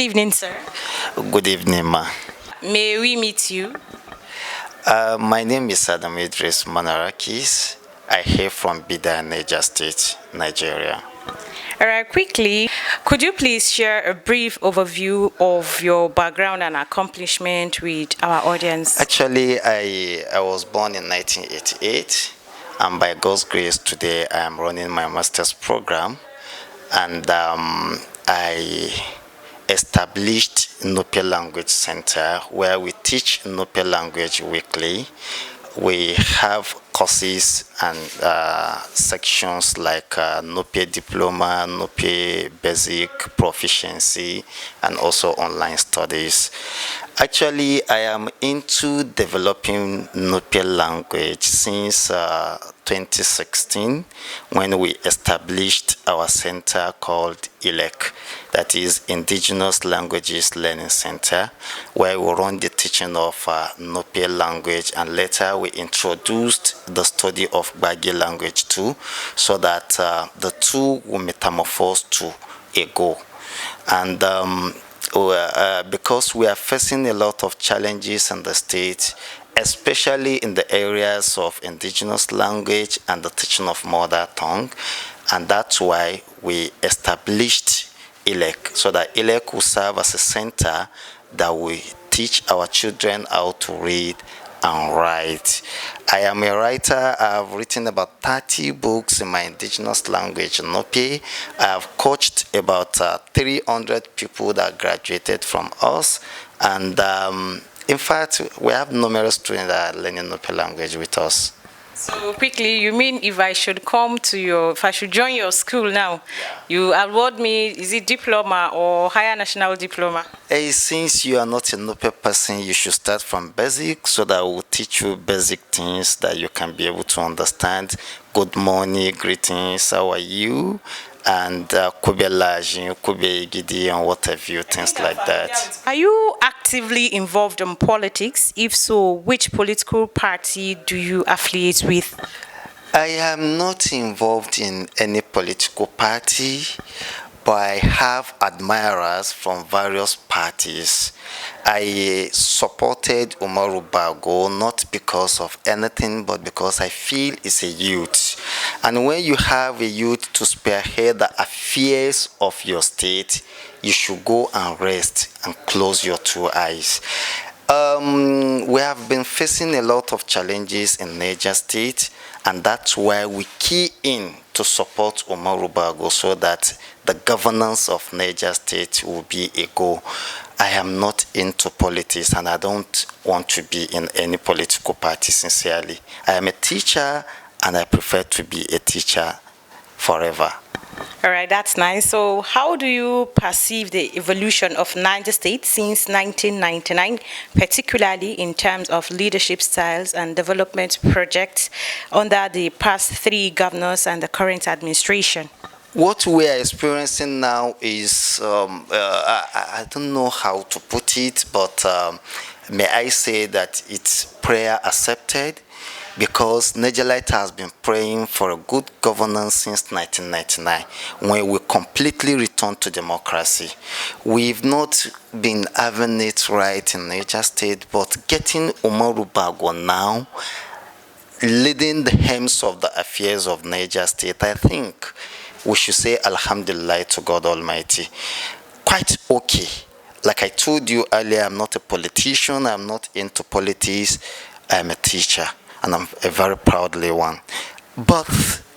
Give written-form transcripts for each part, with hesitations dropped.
Good evening, sir. Good evening, ma. May we meet you? My name is Adamu Idris Manarakis. I hail from Bida, Neja State, Nigeria. All right, quickly, could you please share a brief overview of your background and accomplishment with our audience? Actually, I was born in 1988, and by God's grace, today I am running my master's program, and I established Nupe Language Center where we teach Nupe language weekly. We have courses and sections like Nupe Diploma, Nupe Basic Proficiency, and also online studies. Actually, I am into developing Nupe language since 2016 when we established our center called ILEC, that is Indigenous Languages Learning Center, where we run the teaching of Nupe language, and later we introduced the study of Bago language too, so that the two will metamorphose to a go. And because we are facing a lot of challenges in the state, especially in the areas of indigenous language and the teaching of mother tongue, and that's why we established ILEC, so that ILEC will serve as a center that will teach our children how to read and write. I am a writer. I have written about 30 books in my indigenous language, Nupe. I have coached about 300 people that graduated from us, and in fact, we have numerous students that are learning Nupe language with us. So quickly, you mean if I should join your school now, you award me, is it diploma or higher national diploma? Since you are not a Nupe person, you should start from basic, so that we'll teach you basic things that you can be able to understand. Good morning, greetings, how are you? And kube lajin, kube gidi, and what have you, things like that. Are you actively involved in politics? If so, which political party do you affiliate with? I am not involved in any political party, but I have admirers from various parties. I supported Umar Bago not because of anything, but because I feel it's a youth. And when you have a youth to spearhead the affairs of your state, you should go and rest and close your two eyes. We have been facing a lot of challenges in Neja State, and that's why we key in to support Umar Bago, so that the governance of Neja State will be a goal. I am not into politics, and I don't want to be in any political party, sincerely. I am a teacher, and I prefer to be a teacher forever. All right, that's nice. So how do you perceive the evolution of Niger State since 1999, particularly in terms of leadership styles and development projects under the past three governors and the current administration? What we are experiencing now is, I don't know how to put it, but may I say that it's prayer accepted, because Nigelite has been praying for a good governance since 1999, when we completely returned to democracy. We've not been having it right in Niger State, but getting Umar Bago now leading the hems of the affairs of Niger State, I think we should say Alhamdulillah to God Almighty. Quite okay. Like I told you earlier, I'm not a politician, I'm not into politics, I'm a teacher, and I'm a very proudly one. But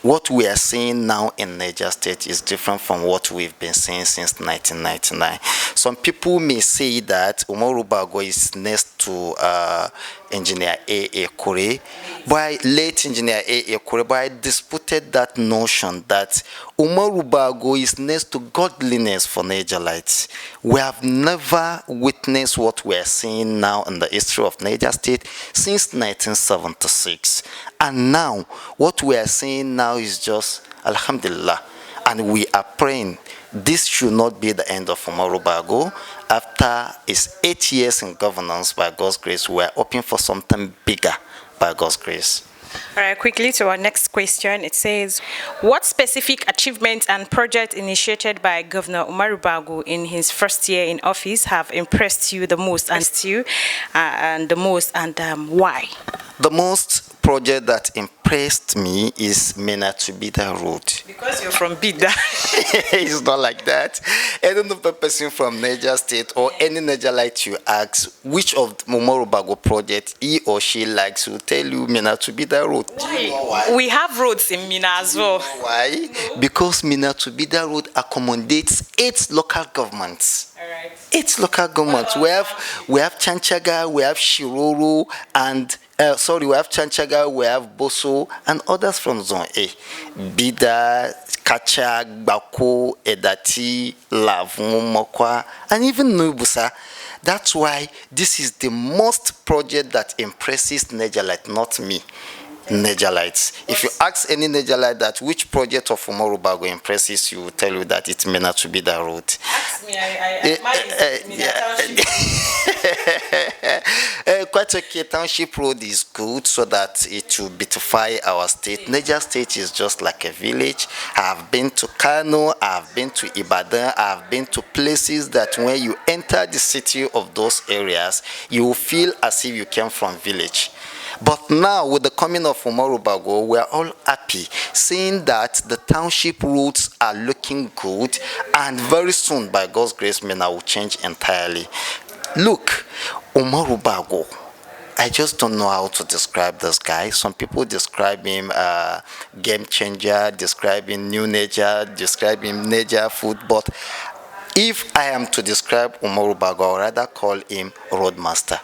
what we are seeing now in Neja State is different from what we've been seeing since 1999. Some people may say that Umar Bago is next to Engineer A.A. Kure, late Engineer A.A. Kure, but I disputed that notion that Umar Bago is next to godliness for Nigerites. We have never witnessed what we are seeing now in the history of Neja State since 1976. And now, what we are seeing now is just Alhamdulillah. And we are praying this should not be the end of Umar Bago. After his 8 years in governance, by God's grace, we are hoping for something bigger by God's grace. All right, quickly to our next question. It says, what specific achievements and projects initiated by Governor Umar Bago in his first year in office have impressed you the most and why? The most project that impressed me is Menatubida Road. Because you're from Bida. It's not like that. Any other person from Neja State or any Nejalite you ask which of the Umar Bago project he or she likes will tell you Menatubida Road. Do you know why? We have roads in Mina as well. Why? Because Menatubida Road accommodates 8 local governments. All right. 8 local governments. We have Chanchaga, we have Shiroro, and we have Chanchaga, we have Boso, and others from Zone A. Bida, Kachag, Bako, Edati, Lavun, Mokwa, and even Nubusa. That's why this is the most project that impresses Nejalite, not me. Nejalites. If you ask any Nejalite that which project of Umar Bago impresses you, will tell you that it's Menatubida Road. Ask me, Quite okay. Township Road is good so that it will beautify our state. Neja State is just like a village. I've been to Kano, I've been to Ibadan, I've been to places that when you enter the city of those areas, you will feel as if you came from village. But now, with the coming of Umar Bago, we are all happy, seeing that the township roads are looking good, and very soon, by God's grace, Mena will change entirely. Look, Umar Bago, I just don't know how to describe this guy. Some people describe him game changer, describe him new Neja, describe him Neja food, but if I am to describe Umar Bago, I would rather call him roadmaster.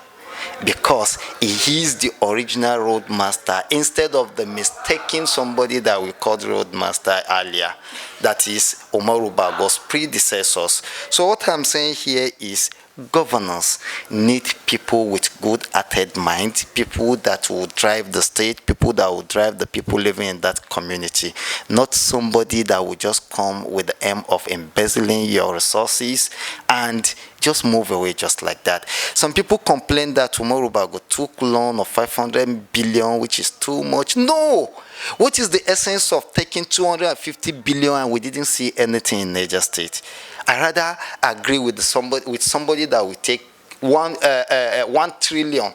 Because he is the original roadmaster instead of the mistaking somebody that we called roadmaster earlier, that is Umar Bago's predecessors. So what I'm saying here is governors need people with good-hearted mind, people that will drive the state, people that will drive the people living in that community, not somebody that will just come with the aim of embezzling your resources and just move away just like that. Some people complain that Umar Bago took loan of 500 billion, which is too much. No! What is the essence of taking 250 billion and we didn't see anything in Neja State? I rather agree with somebody that will take 1 trillion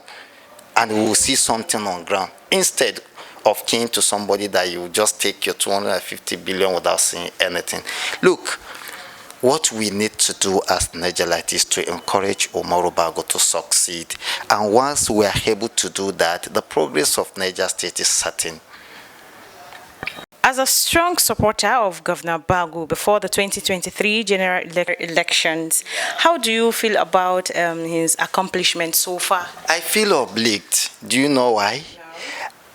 and we will see something on ground, instead of keen to somebody that you just take your 250 billion without seeing anything. Look, what we need to do as Nejalite is to encourage Umar Bago to succeed. And once we are able to do that, the progress of Neja State is certain. As a strong supporter of Governor Bago before the 2023 general elections, how do you feel about his accomplishments so far? I feel obliged. Do you know why?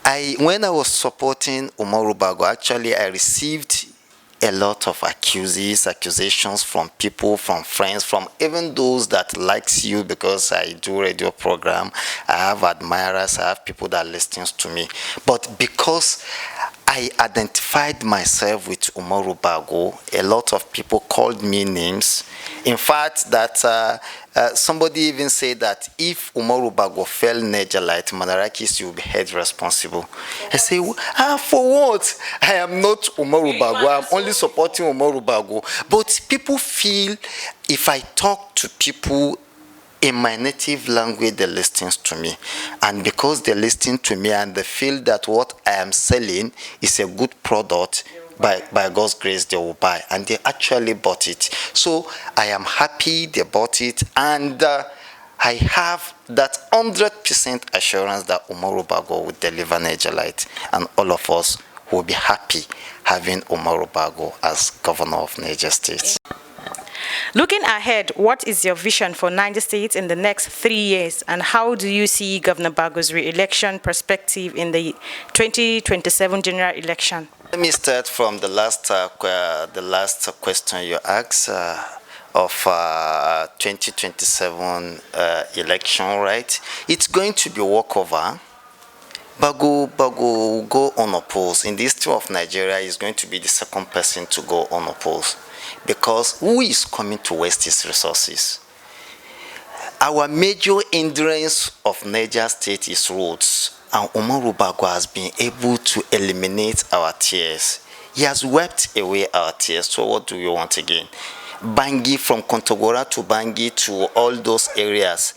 No. When I was supporting Umar Bago, actually I received a lot of accusations from people, from friends, from even those that likes you because I do radio program. I have admirers, I have people that listens to me. But because I identified myself with Umar Bago, a lot of people called me names. In fact, that somebody even said that if Umar Bago fell Nejalite, Manarakis, you will be held responsible. I say, for what? I am not Umar Bago. I'm only supporting Umar Bago. But people feel if I talk to people in my native language, they listen to me. And because they listen to me and they feel that what I am selling is a good product, by God's grace, they will buy. And they actually bought it. So I am happy they bought it. And I have that 100% assurance that Umar Bago will deliver Nejalite. And all of us will be happy having Umar Bago as governor of Neja State. Looking ahead, what is your vision for Niger State in the next 3 years, and how do you see Governor Bago's re-election perspective in the 2027 general election? Let me start from the last question you asked of 2027 election, right? It's going to be walkover. Bago will go unopposed. In the history of Nigeria, he's going to be the second person to go unopposed. Because who is coming to waste his resources? Our major hindrance of Neja State is roads, and Umar Bago has been able to eliminate our tears. He has wiped away our tears. So what do we want again? Bangi, from Kontogora to Bangi to all those areas,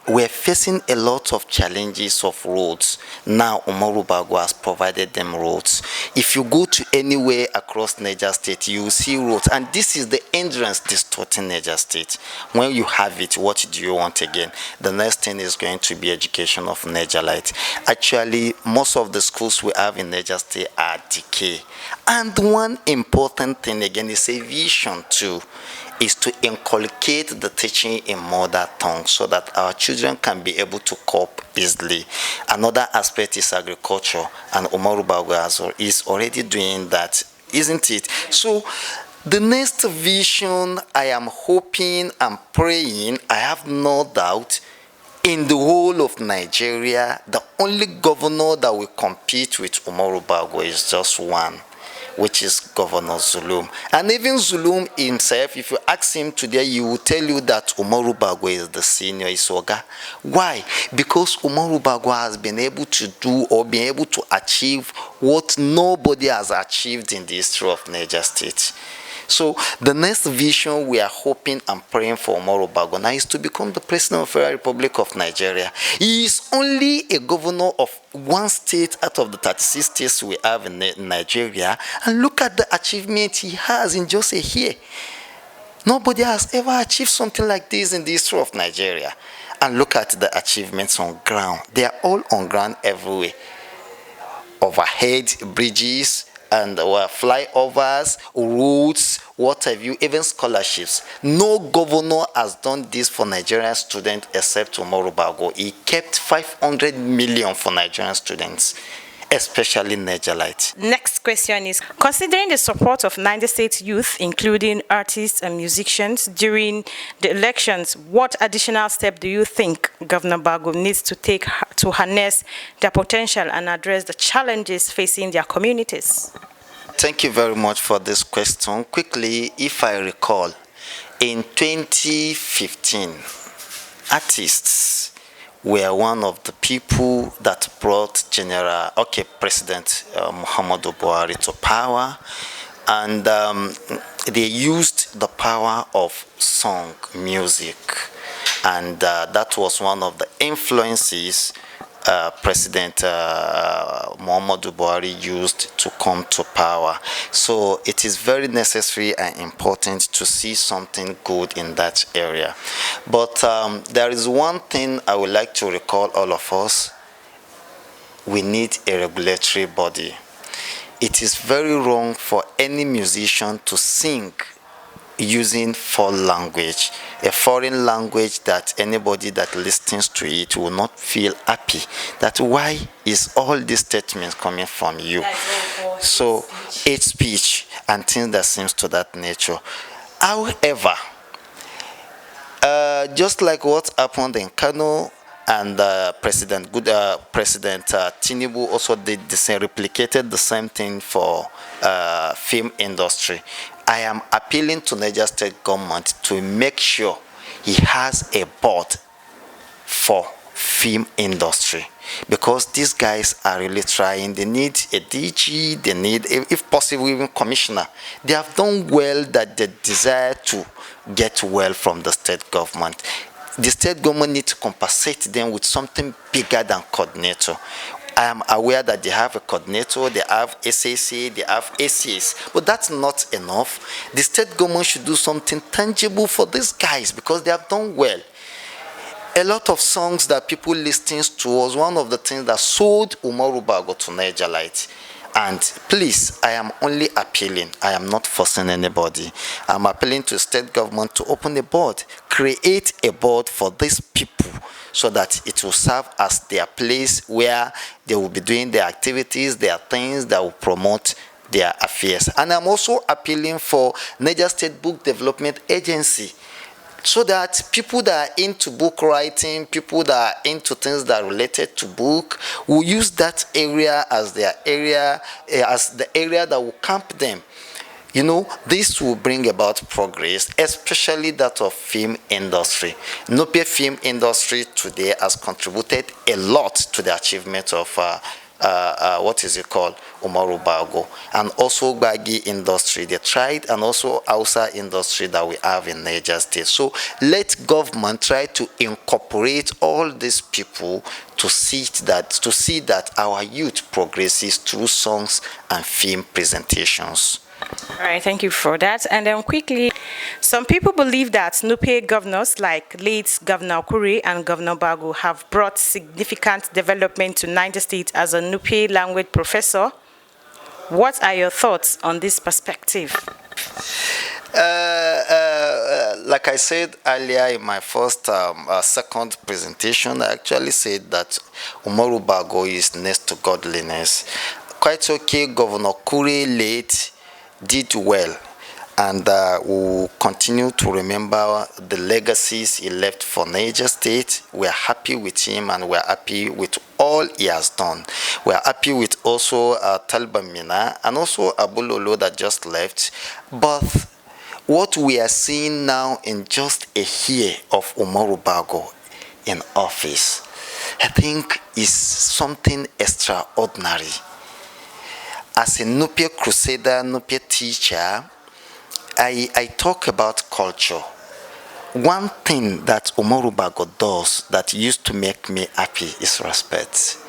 we're facing a lot of challenges of roads. Now Umar Bago has provided them roads. If you go to anywhere across Neja State, you will see roads, and this is the hindrance distorting Neja State. When you have it, what do you want again? The next thing is going to be education of Nejalite. Actually, most of the schools we have in Neja State are decay. And one important thing again is a vision too, is to inculcate the teaching in mother tongue so that our children can be able to cope easily. Another aspect is agriculture, and Umar Bago is already doing that, isn't it? So the next vision, I am hoping and praying, I have no doubt, in the whole of Nigeria, the only governor that will compete with Umar Bago is just one, which is Governor Zulum. And even Zulum himself, if you ask him today, he will tell you that Umar Bago is the senior Isoga. Why? Because Umar Bago has been able to do or been able to achieve what nobody has achieved in the history of Niger State. So the next vision we are hoping and praying for Umar Bago now is to become the President of the Federal Republic of Nigeria. He is only a governor of one state out of the 36 states we have in Nigeria, and look at the achievement he has in just a year. Nobody has ever achieved something like this in the history of Nigeria. And look at the achievements on ground. They are all on ground everywhere. Overhead bridges, and flyovers, roads, what have you, even scholarships. No governor has done this for Nigerian students except Umar Bago. He kept 500 million for Nigerian students, especially Nejalite. Next question is, considering the support of Niger State youth, including artists and musicians, during the elections, what additional step do you think Governor Bago needs to take to harness their potential and address the challenges facing their communities? Thank you very much for this question. Quickly, if I recall, in 2015, artists were one of the people that brought President Muhammadu Buhari to power, and they used the power of song, music, and that was one of the influences President Muhammadu Buhari used to come to power. So it is very necessary and important to see something good in that area. But there is one thing I would like to recall all of us. We need a regulatory body. It is very wrong for any musician to sing using foreign language, a foreign language that anybody that listens to it will not feel happy. That why is all these statements coming from you? So hate speech and things that seems to that nature. However, just like what happened in Kano, and President Tinubu also did the same, replicated the same thing for film industry. I am appealing to Niger State government to make sure he has a board for film industry, because these guys are really trying. They need a DG, they need, if possible, even commissioner. They have done well that they desire to get well from the state government. The state government needs to compensate them with something bigger than coordinator. I am aware that they have a coordinator, they have SAC, they have ACS, but that's not enough. The state government should do something tangible for these guys because they have done well. A lot of songs that people listen to was one of the things that sold Umar Bago to Nigerite. And please, I am only appealing. I am not forcing anybody. I'm appealing to the state government to open a board, create a board for these people so that it will serve as their place where they will be doing their activities, their things that will promote their affairs. And I'm also appealing for Neja State Book Development Agency, so that people that are into book writing, people that are into things that are related to book, will use that area as their area, as the area that will camp them. This will bring about progress, especially that of film industry. Nupe film industry today has contributed a lot to the achievement of what is it called, Umar Bago, and also Bagi industry, they tried, and also Hausa industry that we have in Neja State. So let government try to incorporate all these people to see that our youth progresses through songs and film presentations. All right, thank you for that. And then quickly, some people believe that Nupe governors like late Governor Kuri and Governor Bago have brought significant development to Niger State as a Nupe language professor. What are your thoughts on this perspective? Like I said earlier in my second presentation, I actually said that Umar Bago is next to godliness. Quite okay, Governor Kuri late did well, and we'll continue to remember the legacies he left for Niger State. We're happy with him, and we're happy with all he has done. We're happy with also Talba Mina and also Abulolo that just left. But what we are seeing now in just a year of Umar Bago in office, I think is something extraordinary. As a Nupe crusader, Nupe teacher, I talk about culture. One thing that Umar Bago does that used to make me happy is respect.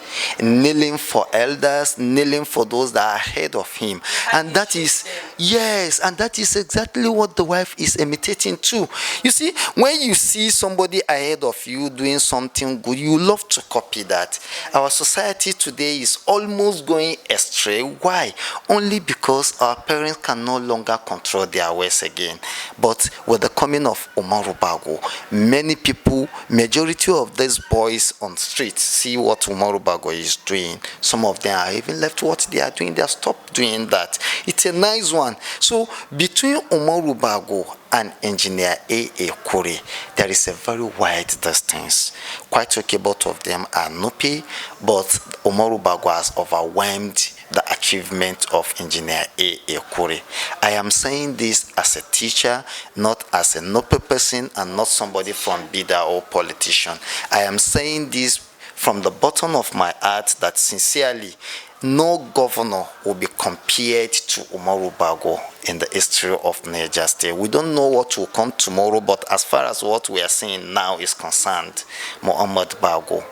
Kneeling for elders, kneeling for those that are ahead of him. And that is, yes, and that is exactly what the wife is imitating too. You see, when you see somebody ahead of you doing something good, you love to copy that. Our society today is almost going astray. Why? Only because our parents can no longer control their ways again. But with the coming of Umar Bago, many people, majority of these boys on streets see what Umar Bago is doing. Some of them are even left what they are doing. They have stopped doing that. It's a nice one. So between Umar Bago and engineer A.A. Kuri, there is a very wide distance. Quite okay, both of them are Nupe, but Umar Bago has overwhelmed the achievement of engineer A.A. Kuri. I am saying this as a teacher, not as a Nupe person, and not somebody from Bida or politician. I am saying this from the bottom of my heart that sincerely, no governor will be compared to Umar Bago in the history of Neja State. We don't know what will come tomorrow, but as far as what we are seeing now is concerned, Umar Bago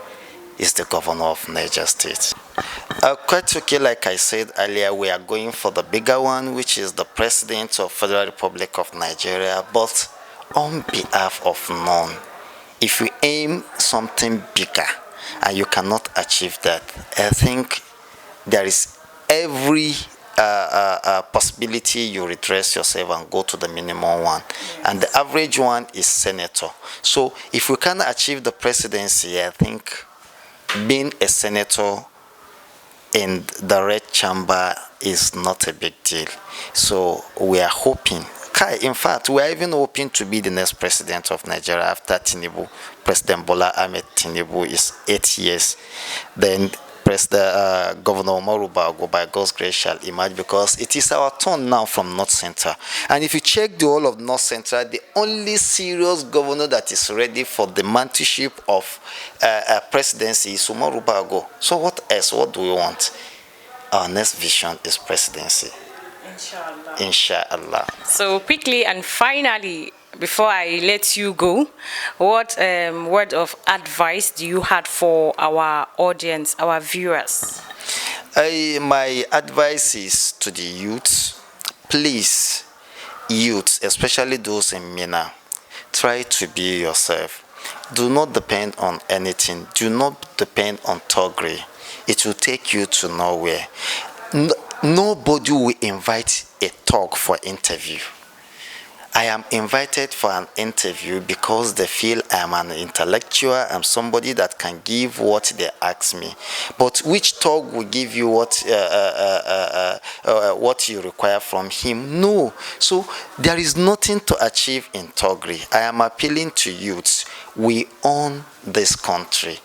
is the governor of Neja State. Quite okay, like I said earlier, we are going for the bigger one, which is the President of Federal Republic of Nigeria, but on behalf of none. If you aim something bigger, and you cannot achieve that, I think there is every possibility you redress yourself and go to the minimum one. And the average one is senator. So if we can achieve the presidency, I think being a senator in the red chamber is not a big deal. So we are hoping. In fact, we are even hoping to be the next president of Nigeria after Tinubu. President Bola Ahmed Tinubu is 8 years. Then Governor Umar Bago, by God's grace, shall emerge, because it is our turn now from North Central. And if you check the whole of North Central, the only serious governor that is ready for the mantleship of presidency is Umar Bago. So what else? What do we want? Our next vision is presidency. Inshallah. Inshallah. So quickly and finally, before I let you go, what word of advice do you have for our audience, our viewers? My advice is to the youth, please, youth, especially those in Mina, try to be yourself. Do not depend on anything. Do not depend on thuggery. It will take you to nowhere. Nobody will invite a talk for interview. I am invited for an interview because they feel I'm an intellectual, I'm somebody that can give what they ask me. But which talk will give you what you require from him? No. So there is nothing to achieve in thuggery. I am appealing to youths. We own this country.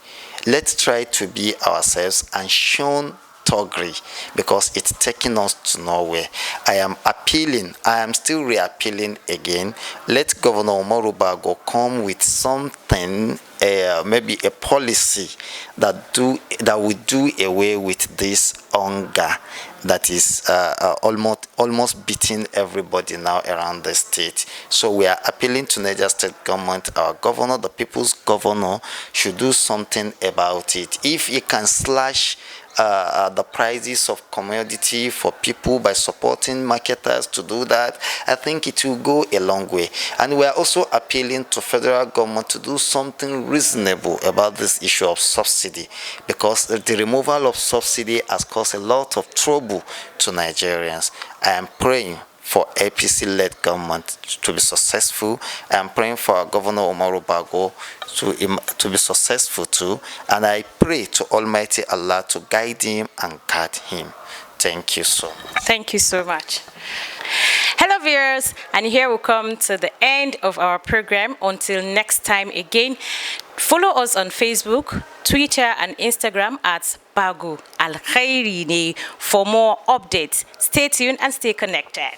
Let's try to be ourselves and shun thuggery, because it's taking us to nowhere. I am appealing, I am still reappealing again. Let Governor Umar Bago come with something, maybe a policy that will do away with this hunger that is almost beating everybody now around the state. So we are appealing to Neja State government, our governor, the people's governor, should do something about it. If he can slash the prices of commodity for people by supporting marketers to do that, I think it will go a long way. And we are also appealing to federal government to do something reasonable about this issue of subsidy, because the removal of subsidy has caused a lot of trouble to Nigerians. I am praying for APC-led government to be successful. I am praying for our Governor Umar Bago to be successful too. And I pray to Almighty Allah to guide him and guard him. Thank you so much. Thank you so much. Hello viewers, and here we come to the end of our program. Until next time again, follow us on Facebook, Twitter and Instagram at Bago Alheri for more updates. Stay tuned and stay connected.